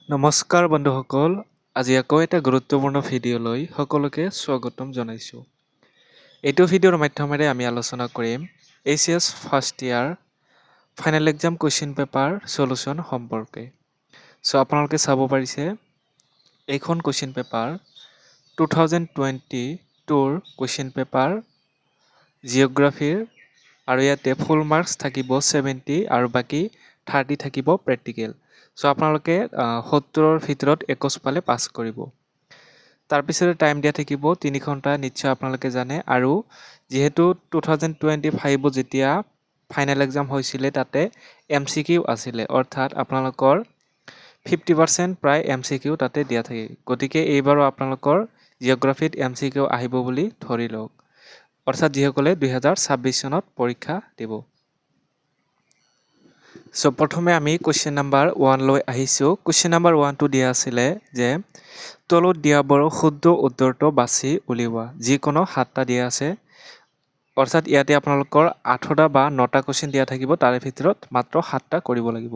নমস্কাৰ বন্ধুসকল, আজি আকৌ এটা গুৰুত্বপূৰ্ণ ভিডিঅ'লৈ সকলোকে স্বাগতম জনাইছোঁ। এইটো ভিডিঅ'ৰ মাধ্যমেৰে আমি আলোচনা কৰিম HS first year final exam question paper solution সম্পৰ্কে। আপোনালোকে চাব পাৰিছে এইখন কুৱেশ্যন পেপাৰ 2022ৰ কুৱেশ্যন পেপাৰ জিঅ'গ্ৰাফীৰ আৰু ইয়াতে ফুল মাৰ্কছ থাকিব 70 আৰু বাকী 30 থাকিব প্ৰেক্টিকেল। আপোনালোকে 70ৰ ভিতৰত 21 পালে পাছ কৰিব। তাৰপিছতে টাইম দিয়া থাকিব 3 ঘণ্টা, নিশ্চয় আপোনালোকে জানে। আৰু যিহেতু 2025 যেতিয়া ফাইনেল এক্সাম হৈছিলে তাতে MCQ আছিলে, অৰ্থাৎ আপোনালোকৰ 50% প্ৰায় MCQ তাতে দিয়া থাকে। গতিকে এইবাৰো আপোনালোকৰ জিঅ'গ্ৰাফীত MCQ আহিব বুলি ধৰি লওক, অৰ্থাৎ যিসকলে 2026 চনত পৰীক্ষা দিব। প্ৰথমে আমি কুৱেশ্যন নাম্বাৰ 1 লৈ আহিছোঁ। কুৱেশ্যন নাম্বাৰ 1টো দিয়া আছিলে যে তলত দিয়াবোৰৰ শুদ্ধ উত্তৰটো বাছি উলিওৱা। যিকোনো 7টা দিয়া আছে, অৰ্থাৎ ইয়াতে আপোনালোকৰ 8টা বা 9টা কুৱেশ্যন দিয়া থাকিব, তাৰে ভিতৰত মাত্ৰ 7টা কৰিব লাগিব।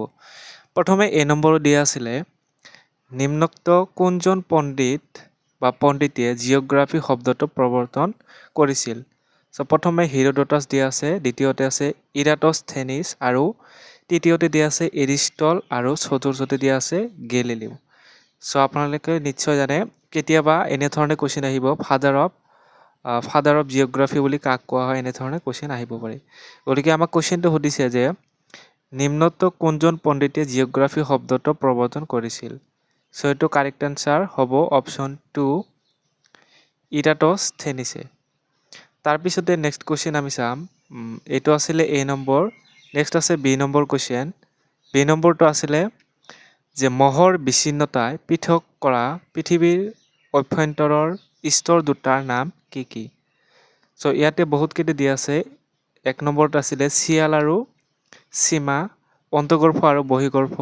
প্ৰথমে A নম্বৰো দিয়া আছিলে নিম্নোক্ত কোনজন পণ্ডিত বা পণ্ডিতে জিঅ'গ্ৰাফী শব্দটো প্ৰৱৰ্তন কৰিছিল। প্ৰথমে হিৰডোটাছ দিয়া আছে, দ্বিতীয়তে আছে ইৰাটোস্থেনিছ আৰু তৃতীয়তে দিয়া আছে এৰিষ্টটল আৰু চতুৰ্থতে দিয়া আছে গেলিলিও। আপোনালোকে নিশ্চয় জানে কেতিয়াবা এনেধৰণে কুৱেশ্যন আহিব, ফাদাৰ অফ জিঅ'গ্ৰাফী বুলি কাক কোৱা হয়, এনেধৰণে কুৱেশ্যন আহিব পাৰে। গতিকে আমাক কুৱেশ্যনটো সুধিছে যে নিম্নোক্ত কোনজন পণ্ডিতে জিঅ'গ্ৰাফী শব্দটো প্ৰৱৰ্তন কৰিছিল। এইটো কাৰেক্ট এনচাৰ হ'ব অপশ্যন 2 ইৰাটোস্থেনিছে। তাৰপিছতে নেক্সট কুৱেশ্যন আমি চাম, এইটো আছিলে A নম্বৰ। নেক্সট আছে B নম্বৰ কুৱেশ্যন। B নম্বৰটো আছিলে যে মহৰ বিচ্ছিন্নতাই পৃথক কৰা পৃথিৱীৰ অভ্যন্তৰৰ স্তৰ দুটাৰ নাম কি কি। ইয়াতে বহুতকেইটা দিয়া আছে। 1 নম্বৰত আছিলে শিয়াল আৰু সীমা, অন্তৰ্গৰ্ভ আৰু বহিৰ্গৰ্ভ,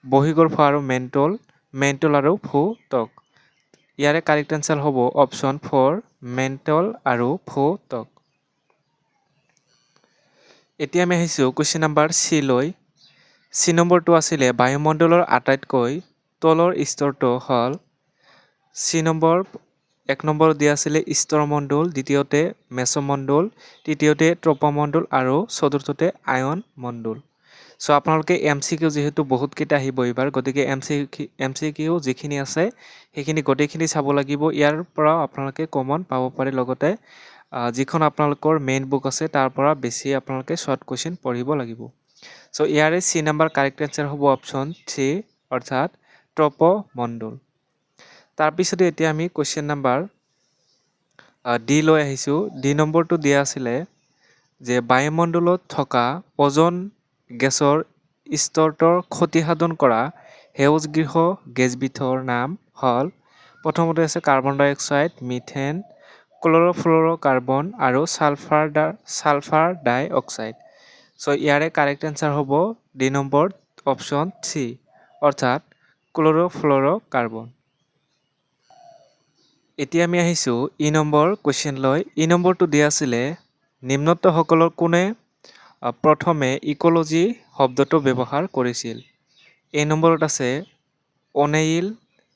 বহিৰ্গৰ্ভ আৰু মেণ্টল, মেণ্টল আৰু ভূত্বক। ইয়াৰে কাৰেক্ট এনচাৰ হ'ব অপশ্যন 4 মেণ্টল আৰু ভূত্বক। এতিয়া আমি আহিছোঁ কুৱেশ্যন নাম্বাৰ C লৈ। C নম্বৰটো আছিলে বায়ুমণ্ডলৰ আটাইতকৈ তলৰ স্তৰটো হ'ল। C নম্বৰ 1 নম্বৰত দিয়া আছিলে স্তৰমণ্ডল, দ্বিতীয়তে মেছমণ্ডল, তৃতীয়তে ট্ৰপমণ্ডল আৰু চতুৰ্থতে আয়ন মণ্ডল। আপোনালোকে MCQ যিহেতু বহুতকেইটা আহিব এইবাৰ, গতিকে MCQ যিখিনি আছে সেইখিনি গোটেইখিনি চাব লাগিব। ইয়াৰ পৰাও আপোনালোকে কমন পাব পাৰে, লগতে যিখন আপোনালোকৰ মেইন বুক আছে তাৰ পৰা বেছি আপোনালোকে শ্বৰ্ট কুৱেশ্যন পঢ়িব লাগিব। ইয়াৰে C নম্বৰ কাৰেক্ট এনচাৰ হ'ব অপশ্যন 3, অৰ্থাৎ ট্ৰপমণ্ডল। তাৰপিছতে এতিয়া আমি কুৱেশ্যন নাম্বাৰ D লৈ আহিছোঁ। D নম্বৰটো দিয়া আছিলে যে বায়ুমণ্ডলত থকা অজন গেছৰ স্তৰটোৰ ক্ষতিসাধন কৰা সেউজগৃহ গেছবিধৰ নাম হ'ল। প্ৰথমতে আছে কাৰ্বন ডাই অক্সাইড, মিথেন, ক্ল'ৰ'ফ্লুৰ'কাৰ্বন আৰু ছালফাৰ ডাই অক্সাইড। ইয়াৰে কাৰেক্ট এনচাৰ হ'ব D নম্বৰ অপশ্যন 3, অৰ্থাৎ ক্ল'ৰ'ফ্লুৰ'কাৰ্বন। এতিয়া আমি আহিছোঁ E নম্বৰ কুৱেশ্যন লৈ। E নম্বৰটো দিয়া আছিলে নিম্নোক্তসকলৰ কোনে প্ৰথমে ইক'লজি শব্দটো ব্যৱহাৰ কৰিছিল। A নম্বৰত আছে অ'নেইল,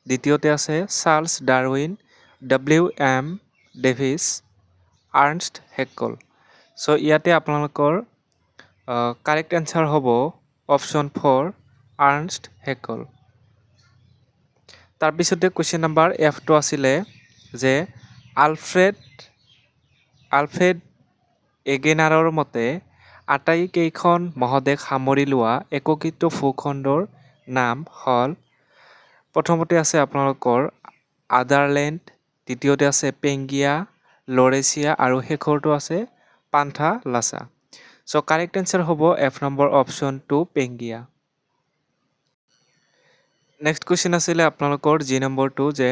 দ্বিতীয়তে আছে Charles Darwin, WM Davis, Ernst Haeckel. ইয়াতে আপোনালোকৰ কাৰেক্ট এনচাৰ হ'ব অপশ্যন 4 আৰ্নষ্ট হেকল। তাৰপিছতে কুৱেশ্যন নাম্বাৰ Fটো আছিলে যে আলফ্ৰেড এগেনাৰৰ মতে আটাইকেইখন মহাদেশ সামৰি লোৱা একীকৃত ভূখণ্ডৰ নাম হ'ল। প্ৰথমতে আছে আপোনালোকৰ আদাৰলেণ্ড, দ্বিতীয়তে আছে পেংগিয়া, লৰেচিয়া আৰু শেষৰটো আছে পান্থালাছা। কাৰেক্ট এনচাৰ হ'ব F number option 2 Pangaea. Next question আছিলে আপোনালোকৰ G নম্বৰটো যে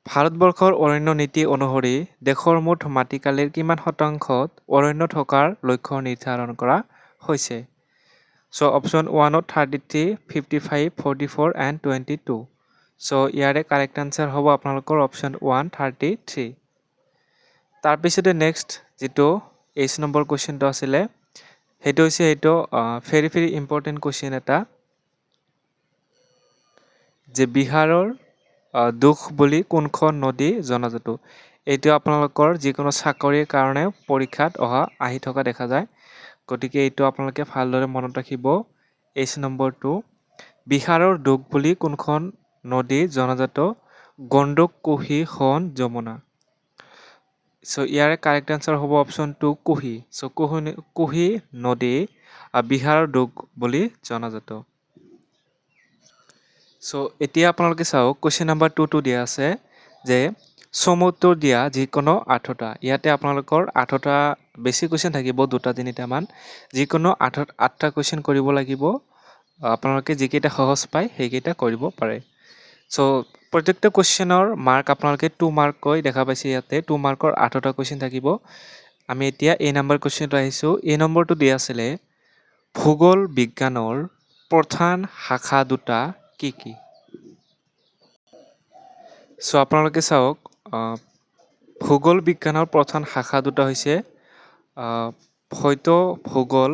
ভাৰতবৰ্ষৰ অৰণ্য নীতি অনুসৰি দেশৰ মুঠ মাটিকালিৰ কিমান শতাংশত অৰণ্য থকাৰ লক্ষ্য নিৰ্ধাৰণ কৰা হৈছে। Option 1ত 33, 55, 44 and 22। ইয়াৰে কাৰেক্ট এনচাৰ হ'ব আপোনালোকৰ অপশ্যন 1 33। তাৰপিছতে নেক্সট যিটো H নম্বৰ কুৱেশ্যনটো আছিলে সেইটো হৈছে ভেৰি ইম্পৰ্টেণ্ট কুৱেশ্যন এটা। যে বিহাৰৰ দুখ বুলি কোনখন নদী জনাজাত? এইটো আপোনালোকৰ যিকোনো চাকৰিৰ কাৰণে পৰীক্ষাত আহি থকা দেখা যায়। গতিকে এইটো আপোনালোকে ভালদৰে মনত ৰাখিব। এইচ নম্বৰটো বিহাৰৰ দুখ বুলি কোনখন নদী জনাজাত? গণ্ডক, কোহি, সোৱন, যমুনা। ইয়াৰে কাৰেক্ট আনচাৰ হ'ব অপশ্যন 2 কোহি। কোহি নদী বিহাৰৰ দুখ বুলি জনাজাত। এতিয়া আপোনালোকে চাওক কুৱেশ্যন নাম্বাৰ 2টো দিয়া আছে যে চমুত্তৰ দিয়া যিকোনো 8টা। ইয়াতে আপোনালোকৰ 8টা বেছি কুৱেশ্যন থাকিব, 2-3টামান। যিকোনো 8টা কুৱেশ্যন কৰিব লাগিব। আপোনালোকে যিকেইটা সহজ পায় সেইকেইটা কৰিব পাৰে। প্ৰত্যেকটো কুৱেশ্যনৰ মাৰ্ক আপোনালোকে 2 মাৰ্ককৈ দেখা পাইছে ইয়াতে। 2 মাৰ্কৰ 8টা কুৱেশ্যন থাকিব। আমি এতিয়া এই নম্বৰ কুৱেশ্যনটো আহিছোঁ। এই নম্বৰটো দিয়া আছিলে ভূগোল বিজ্ঞানৰ প্ৰধান শাখা দুটা কি কি? আপোনালোকে চাওক ভূগোল বিজ্ঞানৰ প্ৰধান শাখা দুটা হৈছে ভূগোল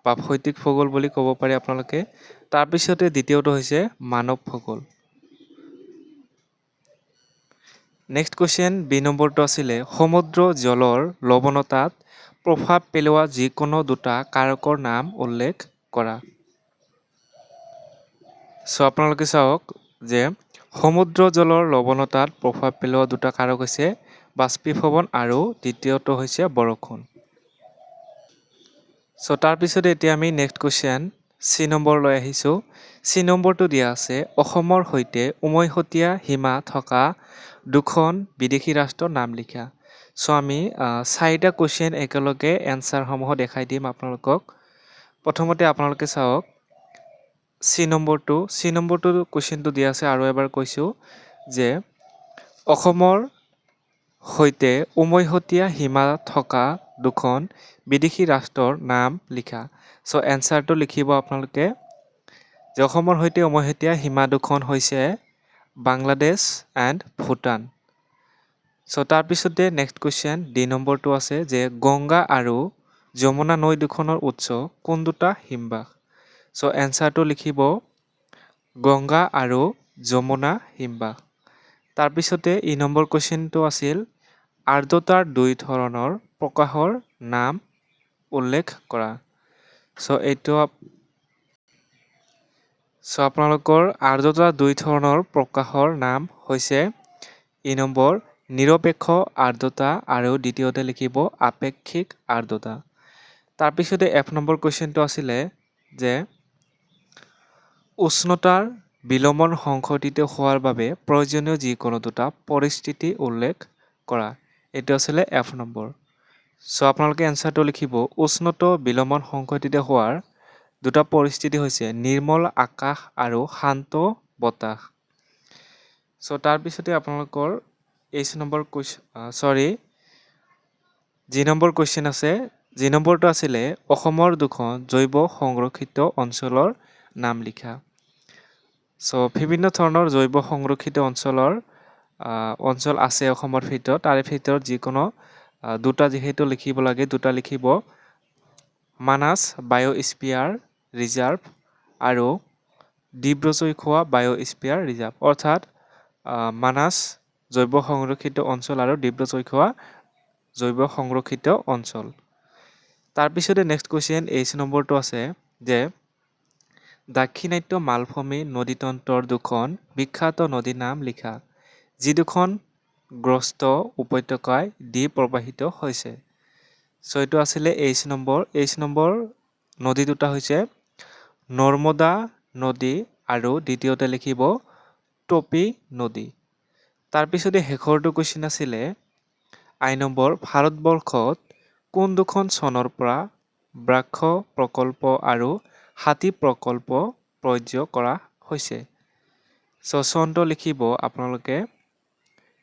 বা ভৌতিক ভূগোল বুলি ক'ব পাৰে আপোনালোকে। তাৰপিছতে দ্বিতীয়টো হৈছে মানৱ ভূগোল। নেক্সট কুৱেশ্যন বি নম্বৰটো আছিলে সমুদ্ৰ জলৰ লৱণতাত প্ৰভাৱ পেলোৱা যিকোনো দুটা কাৰকৰ নাম উল্লেখ কৰা। আপোনালোকে চাওক যে সমুদ্ৰ জলৰ লৱণতাত প্ৰভাৱ পেলোৱা দুটা কাৰক হৈছে বাষ্পীভৱন আৰু দ্বিতীয়টো হৈছে বৰষুণ। তাৰপিছতে এতিয়া আমি নেক্সট কুৱেশ্যন চি নম্বৰ লৈ আহিছোঁ। চি নম্বৰটো দিয়া আছে অসমৰ সৈতে উমৈহতীয়া সীমা থকা দুখন বিদেশী ৰাষ্ট্ৰৰ নাম লিখা। আমি 4টা কুৱেশ্যন একেলগে এনচাৰসমূহ দেখাই দিম আপোনালোকক। প্ৰথমতে আপোনালোকে চাওক চি নম্বৰটো কুৱেশ্যনটো দিয়া আছে, আৰু এবাৰ কৈছোঁ যে অসমৰ সৈতে উমৈহতীয়া সীমা থকা দুখন বিদেশী ৰাষ্ট্ৰৰ নাম লিখা। এনচাৰটো লিখিব আপোনালোকে যে অসমৰ সৈতে উমৈহতীয়া সীমা দুখন হৈছে বাংলাদেশ এণ্ড ভূটান। তাৰপিছতে নেক্সট কুৱেশ্যন ডি নম্বৰটো আছে যে গংগা আৰু যমুনা নৈ দুখনৰ উৎস কোন দুটা হিমবাহ? এনচাৰটো লিখিব গংগা আৰু যমুনা হিমবাহ। তাৰপিছতে ই নম্বৰ কুৱেশ্যনটো আছিল আৰ্দ্ৰতাৰ 2 ধৰণৰ প্ৰকাশৰ নাম উল্লেখ কৰা। আপোনালোকৰ আৰ্দ্ৰতাৰ 2 ধৰণৰ প্ৰকাশৰ নাম হৈছে ই নম্বৰ নিৰপেক্ষ আৰ্দ্ৰতা আৰু দ্বিতীয়তে লিখিব আপেক্ষিক আৰ্দ্ৰতা। তাৰপিছতে এফ নম্বৰ কুৱেশ্যনটো আছিলে যে উষ্ণতাৰ বিলম্বন সংঘটিত হোৱাৰ বাবে প্ৰয়োজনীয় যিকোনো দুটা পৰিস্থিতি উল্লেখ কৰা। এইটো আছিলে এফ নম্বৰ। আপোনালোকে এনচাৰটো লিখিব উষ্ণতা বিলম্বন সংঘটিত হোৱাৰ দুটা পৰিস্থিতি হৈছে নিৰ্মল আকাশ আৰু শান্ত বতাহ। তাৰপিছতে আপোনালোকৰ যি নম্বৰ কুৱেশ্যন আছে, যি নম্বৰটো আছিলে অসমৰ দুখন জৈৱ সংৰক্ষিত অঞ্চলৰ নাম লিখা। বিভিন্ন ধৰণৰ জৈৱ সংৰক্ষিত অঞ্চল আছে অসমৰ ভিতৰত। তাৰে ভিতৰত যিকোনো দুটা যিহেতু লিখিব লাগে, দুটা লিখিব মানাস বায়'স্ফিয়াৰ ৰিজাৰ্ভ আৰু ডিব্ৰু-চৈখোৱা বায়'স্ফিয়াৰ ৰিজাৰ্ভ। অৰ্থাৎ মানাস জৈৱ সংৰক্ষিত অঞ্চল আৰু ডিব্ৰু-চৈখোৱা জৈৱ সংৰক্ষিত অঞ্চল। তাৰপিছতে নেক্সট কুৱেশ্যন এইচ নম্বৰটো আছে যে দাক্ষিণাত্য মালভূমি নদীতন্ত্ৰৰ দুখন বিখ্যাত নদীৰ নাম লিখা, যি দুখন গ্ৰস্ত উপত্যকাই দি প্ৰবাহিত হৈছে। এইটো আছিলে এইচ নম্বৰ নদী দুটা হৈছে নৰ্মদা নদী আৰু দ্বিতীয়তে লিখিব টপি নদী। তাৰপিছতে শেষৰটো কুৱেশ্যন আছিলে আই নম্বৰ ভাৰতবৰ্ষত কোন দুখন চনৰ পৰা বৃক্ষ প্ৰকল্প আৰু হাতী প্ৰকল্প প্ৰযোজ্য কৰা হৈছে? চনটো লিখিব আপোনালোকে।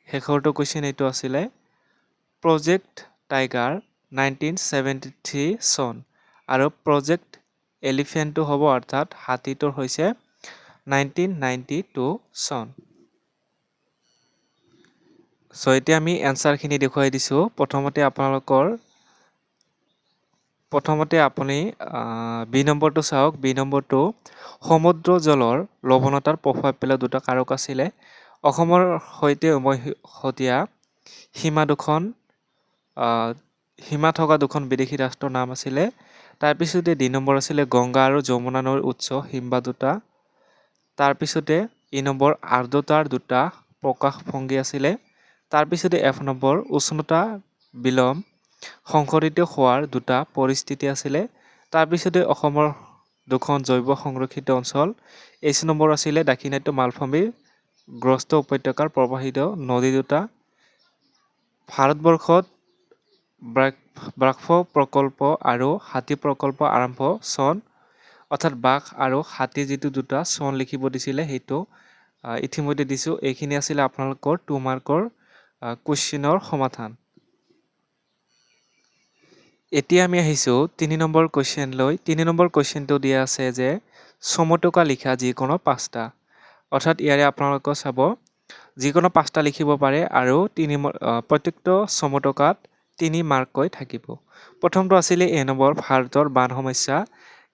শেষৰটো কুৱেশ্যন এইটো আছিলে প্ৰজেক্ট টাইগাৰ 1973 চন আৰু প্ৰজেক্ট এলিফেণ্টটো হ'ব অৰ্থাৎ হাতীটোৰ হৈছে 1992 চন। এতিয়া আমি এনচাৰখিনি দেখুৱাই দিছোঁ। প্ৰথমতে আপোনালোকৰ প্ৰথমতে আপুনি বি নম্বৰটো চাওক। বি নম্বৰটো সমুদ্ৰ জলৰ লৱণতাৰ প্ৰভাৱ পেলোৱা দুটা কাৰক আছিলে অসমৰ সৈতে উমৈহতীয়া সীমা থকা দুখন বিদেশী ৰাষ্ট্ৰৰ নাম আছিলে। তাৰপিছতে দুই নম্বৰ আছিলে গংগা আৰু যমুনা নৈৰ উৎস হিমবাহ দুটা। তাৰপিছতে ই নম্বৰ আৰ্দ্ৰতাৰ দুটা প্ৰকাশভংগী আছিলে। তাৰপিছতে এফ নম্বৰ উষ্ণতা বিলম সংঘটিত হোৱাৰ দুটা পৰিস্থিতি আছিলে। তাৰপিছতে অসমৰ দুখন জৈৱ সংৰক্ষিত অঞ্চল। এইচ নম্বৰ আছিলে দাক্ষিণাত্য মালভূমিৰ গ্ৰস্ত উপত্যকাৰ প্ৰৱাহিত নদী দুটা। ভাৰতবৰ্ষত ব্ৰাক্ষ প্ৰকল্প আৰু হাতী প্ৰকল্প আৰম্ভ চন, অৰ্থাৎ বাঘ আৰু হাতী যিটো দুটা চন লিখিব দিছিলে সেইটো ইতিমধ্যে দিছোঁ। এইখিনি আছিলে আপোনালোকৰ 2 মাৰ্কৰ কুৱেশ্যনৰ সমাধান। এতিয়া আমি আহিছোঁ 3 নম্বৰ কুৱেশ্যনলৈ। 3 নম্বৰ কুৱেশ্যনটো দিয়া আছে যে চমুটকা লিখা যিকোনো 5টা, অৰ্থাৎ ইয়াৰে আপোনালোকে চাব যিকোনো 5টা লিখিব পাৰে আৰু প্ৰত্যেকটো চমুটকাত 3 মাৰ্ককৈ থাকিব। প্ৰথমটো আছিলে এ নম্বৰ ভাৰতৰ বান সমস্যা।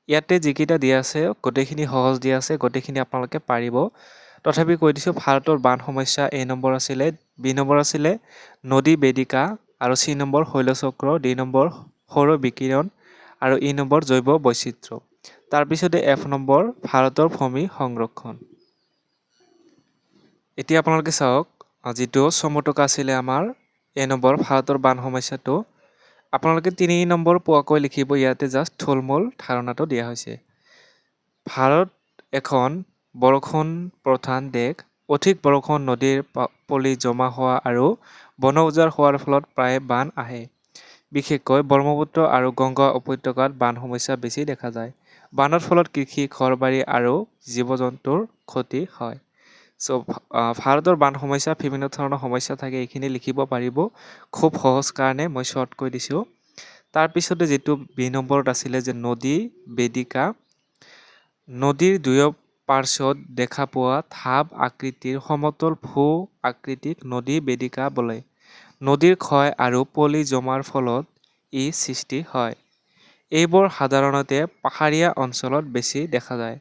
ইয়াতে যিকেইটা দিয়া আছে গোটেইখিনি সহজ দিয়া আছে, গোটেইখিনি আপোনালোকে পাৰিব। তথাপি কৈ দিছোঁ ভাৰতৰ বান সমস্যা এ নম্বৰ আছিলে। বি নম্বৰ আছিলে নদী বেদিকা আৰু চি নম্বৰ শৈলচক্ৰ, ডি নম্বৰ সৌৰ বিকিৰণ আৰু ই নম্বৰ জৈৱ বৈচিত্ৰ্য। তাৰপিছতে এফ নম্বৰ ভাৰতৰ ভূমি সংৰক্ষণ। এতিয়া আপোনালোকে চাওক যিটো চমুটকা আছিলে আমাৰ এ নম্বৰ ভাৰতৰ বান সমস্যাটো আপোনালোকে 3 নম্বৰ পোৱাকৈ লিখিব। ইয়াতে জাষ্ট থুলমূল ধাৰণাটো দিয়া হৈছে। ভাৰত এখন বৰষুণ প্ৰধান দেশ। অধিক বৰষুণ নদীৰ পলি জমা হোৱা আৰু বন উজাৰ হোৱাৰ ফলত প্ৰায় বান আহে। বিশেষকৈ ব্ৰহ্মপুত্ৰ আৰু গংগা উপত্যকাত বান সমস্যা বেছি দেখা যায়। বানৰ ফলত কৃষি, ঘৰবাৰী আৰু জীৱ-জন্তুৰ ক্ষতি হয়। ভাৰতৰ বান সমস্যা বিভিন্ন ধৰণৰ সমস্যা থাকে, এইখিনি লিখিব পাৰিব। খুব সহজ কাৰণে মই শ্বৰ্ট কৈ দিছোঁ। তাৰপিছতে যিটো বি নম্বৰত আছিলে যে নদী বেদিকা, নদীৰ দুয়ো পাৰ্শ্বত দেখা পোৱা ঢাপ আকৃতিৰ সমতল ভূ আকৃতিক নদী বেদিকা বোলে। নদীৰ ক্ষয় আৰু পলি জমাৰ ফলত ই সৃষ্টি হয়। এইবোৰ সাধাৰণতে পাহাৰীয়া অঞ্চলত বেছি দেখা যায়।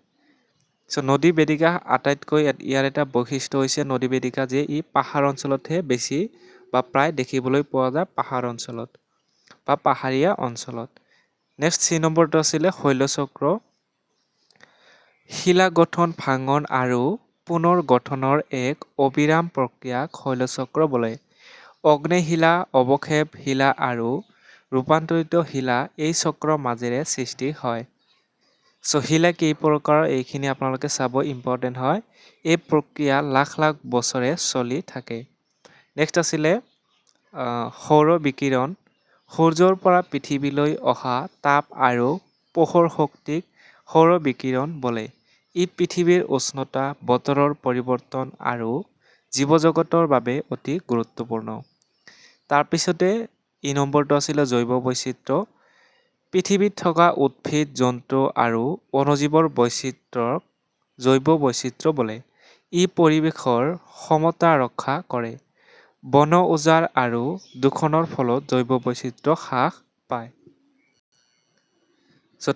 নদী বেদিকা আটাইতকৈ ইয়াৰ এটা বৈশিষ্ট্য হৈছে নদী বেদিকা যে ই পাহাৰ অঞ্চলতহে বেছি বা প্ৰায় দেখিবলৈ পোৱা যায়, পাহাৰ অঞ্চলত বা পাহাৰীয়া অঞ্চলত। নেক্সট চি নম্বৰটো আছিলে শৈলচক্ৰ। শিলা গঠন, ভাঙন আৰু পুনৰ গঠনৰ এক অবিৰাম প্ৰক্ৰিয়াক শৈলচক্ৰ বোলে। অগ্নেয়শিলা, অৱক্ষেপ শিলা আৰু ৰূপান্তৰিত শিলা এই চক্ৰৰ মাজেৰে সৃষ্টি হয়। শিলা কেই প্ৰকাৰৰ এইখিনি আপোনালোকে চাব, ইম্পৰ্টেণ্ট হয়। এই প্ৰক্ৰিয়া লাখ লাখ বছৰে চলি থাকে। নেক্সট আছিলে সৌৰ বিকিৰণ। সূৰ্যৰ পৰা পৃথিৱীলৈ অহা তাপ আৰু পোহৰ শক্তিক সৌৰ বিকিৰণ বোলে। ই পৃথিৱীৰ উষ্ণতা, বতৰৰ পৰিৱৰ্তন আৰু জীৱজগতৰ বাবে অতি গুৰুত্বপূৰ্ণ। তাৰপিছতে ই নম্বৰটো আছিলে জৈৱ বৈচিত্ৰ্য। পৃথিৱীত থকা উদ্ভিদ, জন্তু আৰু অণুজীৱৰ বৈচিত্ৰ্যক জৈৱ বৈচিত্ৰ্য বোলে। ই পৰিৱেশৰ সমতা ৰক্ষা কৰে। বন উজাৰ আৰু দূষণৰ ফলত জৈৱ বৈচিত্ৰ্য হ্ৰাস পায়।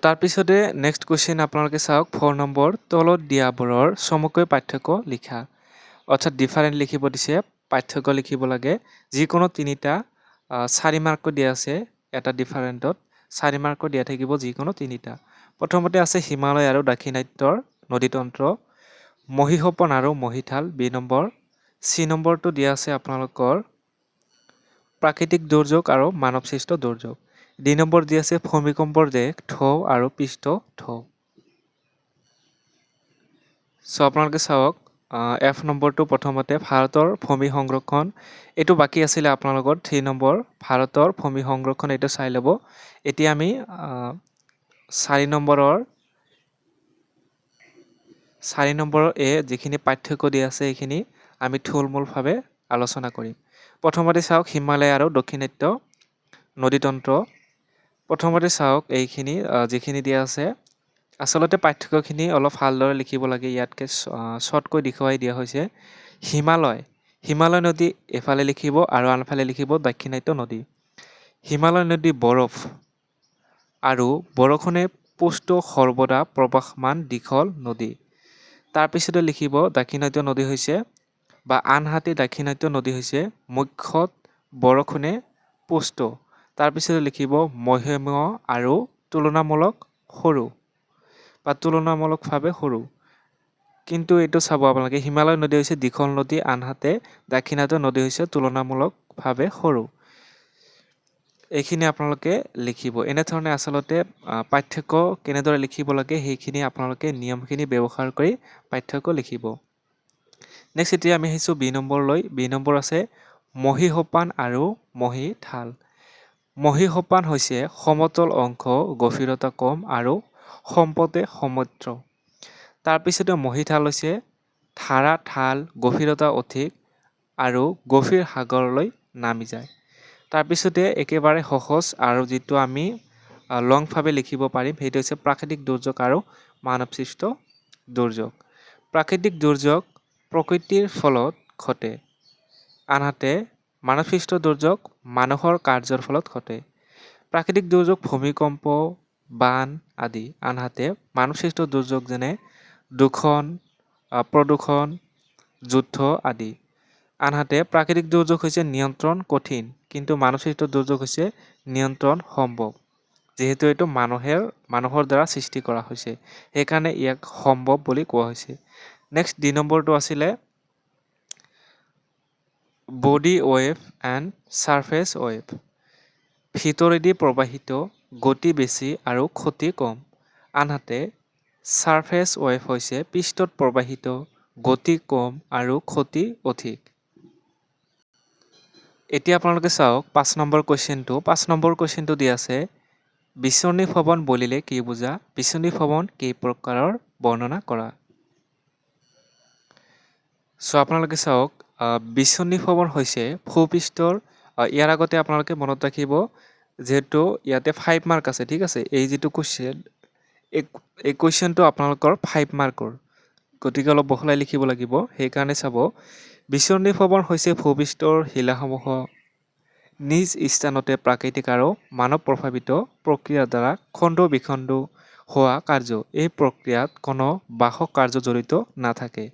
তাৰপিছতে নেক্সট কুৱেশ্যন আপোনালোকে চাওক 4 নম্বৰ তলত দিয়াবোৰৰ চমুকৈ পাৰ্থক্য লিখা, অৰ্থাৎ ডিফাৰেণ্ট লিখিব দিছে, পাৰ্থক্য লিখিব লাগে। যিকোনো 3টা 4 মাৰ্কো দিয়া আছে। এটা ডিফাৰেণ্টত 4 মাৰ্কো দিয়া থাকিব যিকোনো 3টা। প্ৰথমতে আছে হিমালয় আৰু দাক্ষিণাত্যৰ নদীতন্ত্ৰ, মহীসোপান আৰু মহীঠাল, বি নম্বৰ। চি নম্বৰটো দিয়া আছে আপোনালোকৰ প্ৰাকৃতিক দুৰ্যোগ আৰু মানৱসৃষ্ট দুৰ্যোগ। ডি নম্বৰ দিয়া আছে ভূমিকম্পৰ দেশ, ঢৌ আৰু পৃষ্ঠ ঢৌ। আপোনালোকে চাওক এফ নম্বৰটো প্ৰথমতে ভাৰতৰ ভূমি সংৰক্ষণ। এইটো বাকী আছিলে আপোনালোকৰ 3 নম্বৰ ভাৰতৰ ভূমি সংৰক্ষণ, এইটো চাই ল'ব। এতিয়া আমি 4 নম্বৰৰ যিখিনি পাৰ্থক্য দিয়া আছে এইখিনি আমি থুলমূলভাৱে আলোচনা কৰিম। প্ৰথমতে চাওক হিমালয় আৰু দাক্ষিণাত্য নদীতন্ত্ৰ। প্ৰথমতে চাওক এইখিনি যিখিনি দিয়া আছে, আচলতে পাৰ্থক্যখিনি অলপ ভালদৰে লিখিব লাগে। ইয়াতকৈ শ্বৰ্টকৈ দেখুৱাই দিয়া হৈছে। হিমালয় নদী এফালে লিখিব আৰু আনফালে লিখিব দাক্ষিণাত্য নদী। হিমালয় নদী বৰফ আৰু বৰষুণে পুষ্ট সৰ্বদা প্ৰৱাহমান দীঘল নদী। তাৰপিছতে লিখিব দাক্ষিণাত্য নদী হৈছে বা আনহাতে দাক্ষিণাত্য নদী হৈছে মুখ্যত বৰষুণে পুষ্ট। তাৰপিছতে লিখিব মধ্যমীয় আৰু তুলনামূলক সৰু বা তুলনামূলকভাৱে সৰু। কিন্তু এইটো চাব আপোনালোকে হিমালয় নদী হৈছে দীঘল নদী, আনহাতে দাক্ষিণাত্য নদী হৈছে তুলনামূলকভাৱে সৰু। এইখিনি আপোনালোকে লিখিব। এনেধৰণে আচলতে পাৰ্থক্য কেনেদৰে লিখিব লাগে সেইখিনি আপোনালোকে নিয়মখিনি ব্যৱহাৰ কৰি পাৰ্থক্য লিখিব। নেক্সট এতিয়া আমি আহিছোঁ বি নম্বৰলৈ। বি নম্বৰ আছে মহীসোপান আৰু মহীঢাল। মহীসোপান হৈছে সমতল অংশ, গভীৰতা কম আৰু সম্পদে সমুদ্ৰ। তাৰপিছতে মহীঢাল হৈছে ধাৰা ঢাল, গভীৰতা অধিক আৰু গভীৰ সাগৰলৈ নামি যায়। তাৰপিছতে একেবাৰে সহজ আৰু যিটো আমি লংভাৱে লিখিব পাৰিম সেইটো হৈছে প্ৰাকৃতিক দুৰ্যোগ আৰু মানৱসৃষ্ট দুৰ্যোগ। প্ৰাকৃতিক দুৰ্যোগ প্ৰকৃতিৰ ফলত ঘটে, আনহাতে মানৱসৃষ্ট দুৰ্যোগ মানুহৰ কাৰ্যৰ ফলত ঘটে। প্ৰাকৃতিক দুৰ্যোগ ভূমিকম্প, বান আদি, আনহাতে মানৱসৃষ্ট দুৰ্যোগ যেনে দূষণ, প্ৰদূষণ, যুদ্ধ আদি। আনহাতে প্ৰাকৃতিক দুৰ্যোগ হৈছে নিয়ন্ত্ৰণ কঠিন, কিন্তু মানৱসৃষ্ট দুৰ্যোগ হৈছে নিয়ন্ত্ৰণ সম্ভৱ। যিহেতু এইটো মানুহৰ দ্বাৰা সৃষ্টি কৰা হৈছে, সেইকাৰণে ইয়াক সম্ভৱ বুলি কোৱা হৈছে। নেক্সট ডি নম্বৰটো আছিলে body wave and surface wave. ভিতৰেদি প্ৰৱাহিত, গতি বেছি আৰু ক্ষতি কম। আনহাতে ছাৰফেচ ৱেভ হৈছে পৃষ্ঠত প্ৰৱাহিত, গতি কম আৰু ক্ষতি অধিক। এতিয়া আপোনালোকে চাওক 5 নম্বৰ কুৱেশ্যনটো। 5 নম্বৰ কুৱেশ্যনটো দি আছে বিচনী ভৱন বুলিলে কি বুজা? বিচনী ভৱন কেই প্ৰকাৰৰ বৰ্ণনা কৰা। আপোনালোকে চাওক বিচনী ভৱন হৈছে ভূপৃষ্ঠৰ ইয়াৰ আগতে আপোনালোকে মনত ৰাখিব যিহেতু ইয়াতে 5 মাৰ্ক আছে, ঠিক আছে। এই যিটো কুৱেশ্যন এই কুৱেশ্যনটো আপোনালোকৰ 5 মাৰ্কৰ, গতিকে অলপ বহলাই লিখিব লাগিব। সেইকাৰণে চাব বিচনী ভৱন হৈছে ভূপৃষ্ঠৰ শিলাসমূহ নিজ স্থানতে প্ৰাকৃতিক আৰু মানৱ প্ৰভাৱিত প্ৰক্ৰিয়াৰ দ্বাৰা খণ্ড বিখণ্ড হোৱা কাৰ্য। এই প্ৰক্ৰিয়াত কোনো বাহক কাৰ্য জড়িত নাথাকে।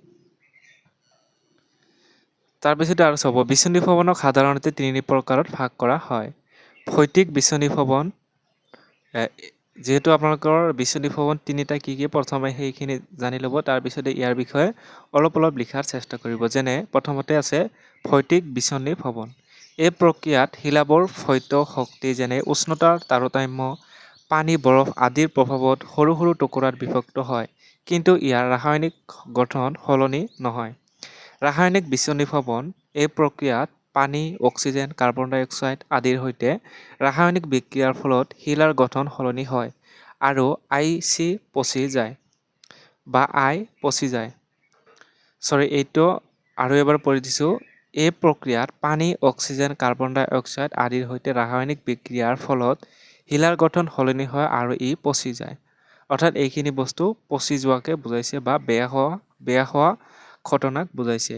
তাৰপিছতে আৰু চাব বিচনী ভৱনক সাধাৰণতে 3 প্ৰকাৰত ভাগ কৰা হয়। ভৌতিক বিচনী ভৱন, যিহেতু আপোনালোকৰ বিচনী ভৱন 3টা কি প্ৰথমে সেইখিনি জানি ল'ব, তাৰপিছতে ইয়াৰ বিষয়ে অলপ লিখাৰ চেষ্টা কৰিব। যেনে প্ৰথমতে আছে ভৌতিক বিচনী ভৱন। এই প্ৰক্ৰিয়াত শিলাবোৰ ভৌত শক্তি যেনে উষ্ণতাৰ তাৰতম্য, পানী, বৰফ আদিৰ প্ৰভাৱত সৰু সৰু টুকুৰাত বিভক্ত হয়, কিন্তু ইয়াৰ ৰাসায়নিক গঠন সলনি নহয়। ৰাসায়নিক বিচনী ভৱন এই প্ৰক্ৰিয়াত পানী, অক্সিজেন, কাৰ্বন ডাই অক্সাইড আদিৰ সৈতে ৰাসায়নিক বিক্ৰিয়াৰ ফলত শিলাৰ গঠন সলনি হয় আৰু আই পচি যায়। এইটো আৰু এবাৰ পঢ়ি দিছোঁ। এই প্ৰক্ৰিয়াত পানী, অক্সিজেন, কাৰ্বন ডাই অক্সাইড আদিৰ সৈতে ৰাসায়নিক বিক্ৰিয়াৰ ফলত শিলাৰ গঠন সলনি হয় আৰু ই পচি যায়। অৰ্থাৎ এইখিনি বস্তু পচি যোৱাকে বুজাইছে বা বেয়া হোৱা ঘটনাক বুজাইছে।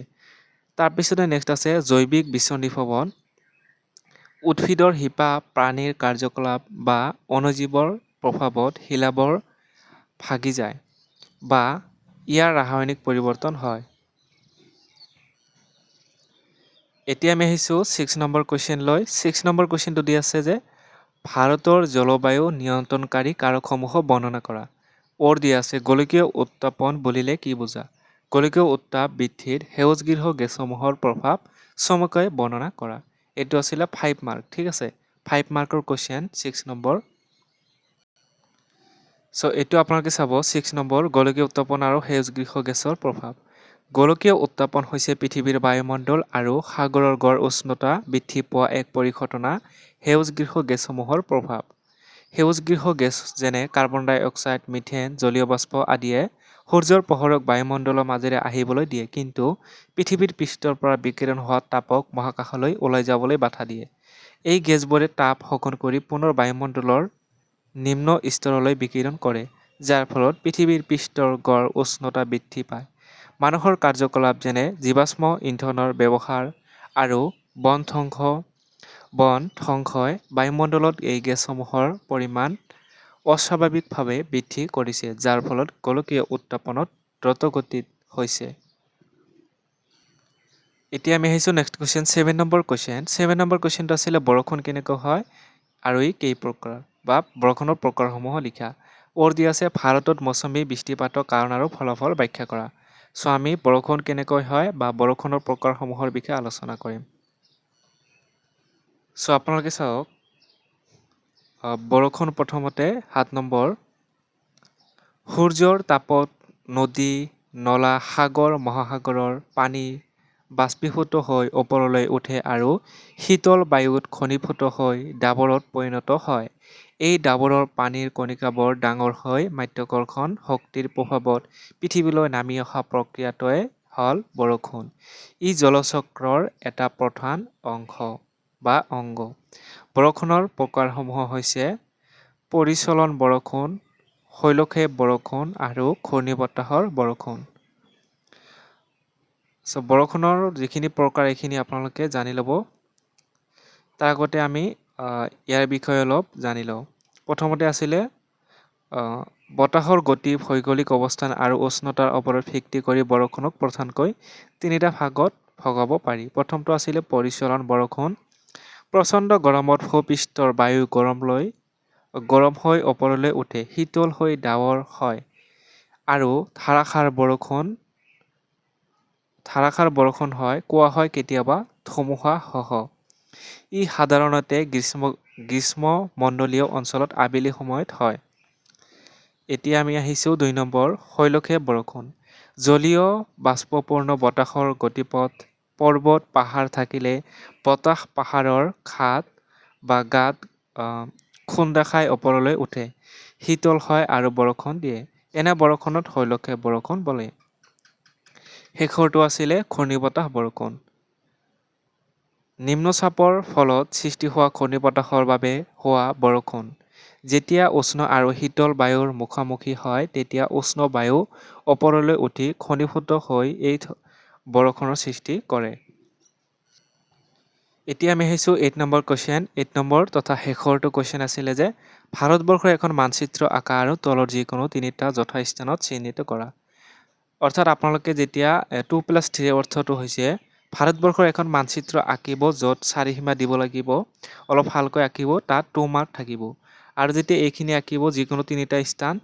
তাৰপিছতে নেক্সট আছে জৈৱিক বিচনী ভৱন। উদ্ভিদৰ শিপা, প্ৰাণীৰ কাৰ্যকলাপ বা অণুজীৱৰ প্ৰভাৱত শিলাবোৰ ভাগি যায় বা ইয়াৰ ৰাসায়নিক পৰিৱৰ্তন হয়। এতিয়া আমি আহিছোঁ 6 নম্বৰ কুৱেশ্যনলৈ। 6 নম্বৰ কুৱেশ্যনটো দি আছে যে ভাৰতৰ জলবায়ু নিয়ন্ত্ৰণকাৰী কাৰকসমূহ বৰ্ণনা কৰা। দিয়া আছে গোলকীয় উত্তাপন বুলিলে কি বুজা? গোলকীয় উত্তাপ বৃদ্ধিত সেউজগৃহ গেছসমূহৰ প্ৰভাৱ চমুকৈ বৰ্ণনা কৰা। এইটো আছিলে 5 মাৰ্ক, ঠিক আছে। 5 মাৰ্কৰ কুৱেশ্যন 6 নম্বৰ। এইটো আপোনালোকে চাব 6 নম্বৰ গোলকীয় উত্তাপন আৰু সেউজগৃহ গেছৰ প্ৰভাৱ। গোলকীয় উত্তাপন হৈছে পৃথিৱীৰ বায়ুমণ্ডল আৰু সাগৰৰ গড় উষ্ণতা বৃদ্ধি পোৱা এক পৰিঘটনা। সেউজগৃহ গেছসমূহৰ প্ৰভাৱ। সেউজগৃহ গেছ যেনে কাৰ্বন ডাই অক্সাইড, মিথেন, জলীয় বাষ্প আদিয়ে সূৰ্যৰ পোহৰক বায়ুমণ্ডলৰ মাজেৰে আহিবলৈ দিয়ে, কিন্তু পৃথিৱীৰ পৃষ্ঠৰ পৰা বিকিৰণ হোৱা তাপক মহাকাশলৈ ওলাই যাবলৈ বাধা দিয়ে। এই গেছবোৰে তাপ শোষণ কৰি পুনৰ বায়ুমণ্ডলৰ নিম্ন স্তৰলৈ বিকিৰণ কৰে, যাৰ ফলত পৃথিৱীৰ পৃষ্ঠৰ গড় উষ্ণতা বৃদ্ধি পায়। মানুহৰ কাৰ্যকলাপ যেনে জীৱাশ্ম ইন্ধনৰ ব্যৱহাৰ আৰু বন ধ্বংসই বায়ুমণ্ডলত এই গেছসমূহৰ পৰিমাণ অস্বাভাৱিকভাৱে বৃদ্ধি কৰিছে, যাৰ ফলত গোলকীয় উত্তাপনত দ্ৰুতগতিত হৈছে। এতিয়া আমি আহিছোঁ next question 7 number question. 7 number কুৱেশ্যনটো আছিলে বৰষুণ কেনেকৈ হয় আৰু ই কেই প্ৰকাৰ বা বৰষুণৰ প্ৰকাৰসমূহ লিখা। দিয়া আছে ভাৰতত মৌচুমী বৃষ্টিপাতৰ কাৰণ আৰু ফলাফল ব্যাখ্যা কৰা। চ' আমি বৰষুণ কেনেকৈ হয় বা বৰষুণৰ প্ৰকাৰসমূহৰ বিষয়ে আলোচনা কৰিম। চ' আপোনালোকে চাওক, বৰষুণ প্ৰথমতে 7 নম্বৰ, সূৰ্যৰ তাপত নদী, নলা, সাগৰ, মহাসাগৰৰ পানী বাষ্পীভূত হৈ ওপৰলৈ উঠে আৰু শীতল বায়ুত ঘনীভূত হৈ ডাৱৰত পৰিণত হয়। এই ডাৱৰৰ পানীৰ কণিকাবোৰ ডাঙৰ হৈ মাধ্যাকৰ্ষণ শক্তিৰ প্ৰভাৱত পৃথিৱীলৈ নামি অহা প্ৰক্ৰিয়াটোৱে হ'ল বৰষুণ। ই জলচক্ৰৰ এটা প্ৰধান অংশ বা অংগ। বৰষুণৰ প্ৰকাৰসমূহ হৈছে পৰিচলন বৰষুণ, শৈলক্ষেপ বৰষুণ আৰু ঘূৰ্ণীবতাহৰ বৰষুণ। চ' বৰষুণৰ যিখিনি প্ৰকাৰ এইখিনি আপোনালোকে জানি ল'ব। তাৰ আগতে আমি ইয়াৰ বিষয়ে অলপ জানি লওঁ। প্ৰথমতে আছিলে বতাহৰ গতি, ভৌগোলিক অৱস্থান আৰু উষ্ণতাৰ ওপৰত ভিত্তি কৰি বৰষুণক প্ৰধানকৈ 3টা ভাগত ভগাব পাৰি। প্ৰথমটো আছিলে পৰিচলন বৰষুণ। প্ৰচণ্ড গৰমত ভূপৃষ্ঠৰ বায়ু গৰম হৈ ওপৰলৈ উঠে, শীতল হৈ ডাৱৰ হয় আৰু ধাৰাসাৰ বৰষুণ হয়, কোৱা হয় কেতিয়াবা ধুমুহাসহ। ই সাধাৰণতে গ্ৰীষ্মমণ্ডলীয় অঞ্চলত আবেলি সময়ত হয়। এতিয়া আমি আহিছোঁ 2 নম্বৰ, শৈলক্ষেপ বৰষুণ। জলীয় বাষ্পপূৰ্ণ বতাহৰ গতিপথ পৰ্বত, পাহাৰ থাকিলে বতাহ পাহাৰৰ ঘাট বা গাঁত খুন্দা খাই ওপৰলৈ উঠে, শীতল হয় আৰু বৰষুণ দিয়ে। এনে বৰষুণত শৈলক্ষেপ বৰষুণ বোলে। শেষৰটো আছিলে ঘূৰ্ণীবতাহ বৰষুণ। নিম্নচাপৰ ফলত সৃষ্টি হোৱা ঘূৰ্ণীবতাহৰ বাবে হোৱা বৰষুণ। যেতিয়া উষ্ণ আৰু শীতল বায়ুৰ মুখামুখি হয়, তেতিয়া উষ্ণ বায়ু ওপৰলৈ উঠি ঘনীভূত হৈ এই বৰষুণৰ সৃষ্টি কৰে। এতিয়া আমি আহিছোঁ 8 নম্বৰ কুৱেশ্যন। 8 নম্বৰ তথা শেষৰটো কুৱেশ্যন আছিলে যে ভাৰতবৰ্ষৰ এখন মানচিত্ৰ আঁকা আৰু তলৰ যিকোনো 3টা যথাস্থানত চিহ্নিত কৰা। অৰ্থাৎ আপোনালোকে যেতিয়া 2+3 অৰ্থটো হৈছে ভাৰতবৰ্ষৰ এখন মানচিত্ৰ আঁকিব, য'ত চাৰিসীমা দিব লাগিব, অলপ ভালকৈ আঁকিব, তাত 2 মাৰ্ক থাকিব। আৰু যেতিয়া এইখিনি আঁকিব যিকোনো 3টা স্থান,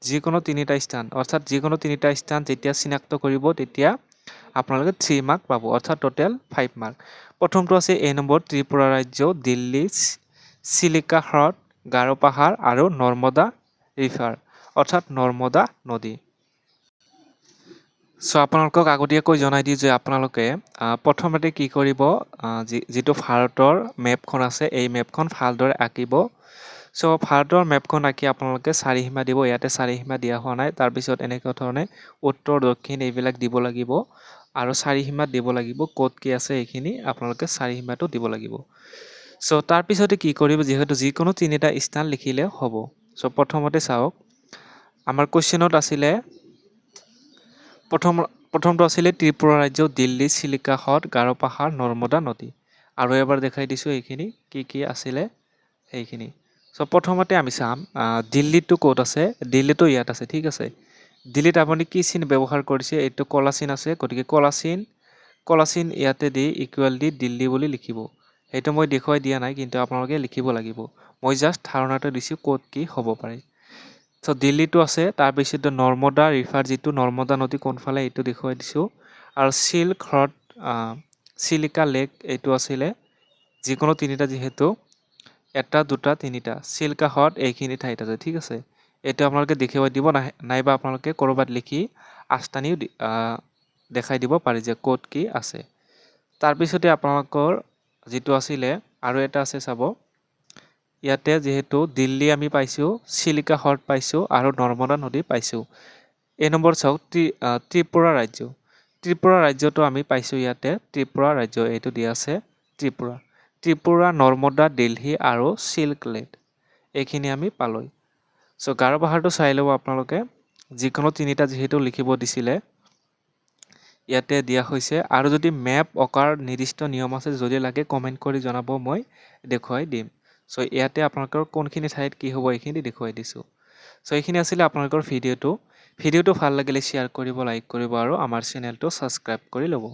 যিকোনো 3টা স্থান, অৰ্থাৎ যিকোনো 3টা স্থান যেতিয়া চিনাক্ত কৰিব, তেতিয়া আপোনালোকে 3 মাৰ্ক পাব, অৰ্থাৎ টোটেল 5 মাৰ্ক। প্ৰথমটো আছে A নম্বৰ, ত্ৰিপুৰা ৰাজ্য, দিল্লী, চিলিকা হ্ৰদ, গাৰো পাহাৰ আৰু নৰ্মদা ৰিভাৰ, অৰ্থাৎ নৰ্মদা নদী। চ' আপোনালোকক আগতীয়াকৈ জনাই দিওঁ যে আপোনালোকে প্ৰথমতে কি কৰিব, যিটো ভাৰতৰ মেপখন আছে, এই মেপখন ভালদৰে আঁকিব। চ' ভাৰতৰ মেপখন আঁকি আপোনালোকে চাৰিসীমা দিব। ইয়াতে চাৰিসীমা দিয়া হোৱা নাই। তাৰপিছত এনেকুৱা ধৰণে উত্তৰ, দক্ষিণ এইবিলাক দিব লাগিব আৰু চাৰিসীমাত দিব লাগিব ক'ত কি আছে, এইখিনি আপোনালোকে চাৰিসীমাটো দিব লাগিব। চ' তাৰপিছতে কি কৰিব, যিহেতু যিকোনো 3টা স্থান লিখিলে হ'ব। চ' প্ৰথমতে চাওক, আমাৰ কুৱেশ্যনত আছিলে প্ৰথমটো আছিলে ত্ৰিপুৰা ৰাজ্য, দিল্লী, চিলিকা হ্ৰদ, গাৰো পাহাৰ, নৰ্মদা নদী। আৰু এবাৰ দেখাই দিছোঁ এইখিনি কি আছিলে সেইখিনি। চ' প্ৰথমতে আমি চাম দিল্লীটো ক'ত আছে। দিল্লীটো ইয়াত আছে, ঠিক আছে। দিল্লীত আপুনি কি চিন ব্যৱহাৰ কৰিছে, এইটো কলা চিন আছে, গতিকে কলা চিন ইয়াতে দি ইকুৱেল দি দিল্লী বুলি লিখিব। সেইটো মই দেখুৱাই দিয়া নাই, কিন্তু আপোনালোকে লিখিব লাগিব। মই জাষ্ট ধাৰণাটো দিছোঁ ক'ত কি হ'ব পাৰে। চ' দিল্লীটো আছে, তাৰপিছত নৰ্মদা ৰিভাৰ, যিটো নৰ্মদা নদী কোনফালে এইটো দেখুৱাই দিছোঁ। আৰু চিল্ক হ্ৰদ, চিলিকা লেক, এইটো আছিলে যিকোনো 3টা, যিহেতু 1, 2, 3টা চিল্কা হ্ৰদ এইখিনি ঠাইত আছে, ঠিক আছে। এইটো আপোনালোকে দেখুৱাই দিব, নাইবা আপোনালোকে ক'ৰবাত লিখি আস্তানিও দেখাই দিব পাৰি যে ক'ত কি আছে। তাৰপিছতে আপোনালোকৰ যিটো আছিলে আৰু এটা আছে, চাব ইয়াতে যিহেতু দিল্লী আমি পাইছোঁ, চিলিকা হ্ৰদ পাইছোঁ আৰু নৰ্মদা নদী পাইছোঁ। এই নম্বৰ চাওক, ত্ৰিপুৰা ৰাজ্য। ত্ৰিপুৰা ৰাজ্যটো আমি পাইছোঁ ইয়াতে, ত্ৰিপুৰা ৰাজ্য এইটো দিয়া আছে ত্ৰিপুৰা, নৰ্মদা, দিল্লী আৰু চিল্ক লেক, এইখিনি আমি পালোঁ। চ' গাৰো পাহাৰটো চাই ল'ব আপোনালোকে, যিকোনো 3টা যিহেতু লিখিব দিছিলে ইয়াতে দিয়া হৈছে। আৰু যদি মেপ অঁকাৰ নিৰ্দিষ্ট নিয়ম আছে, যদি লাগে কমেণ্ট কৰি জনাব, মই দেখুৱাই দিম। চ' ইয়াতে আপোনালোকৰ কোনখিনি ঠাইত কি হ'ব এইখিনি দেখুৱাই দিছোঁ। চ' এইখিনি আছিলে আপোনালোকৰ ভিডিঅ'টো ভাল লাগিলে শ্বেয়াৰ কৰিব, লাইক কৰিব আৰু আমাৰ চেনেলটো ছাবস্ক্ৰাইব কৰি ল'ব।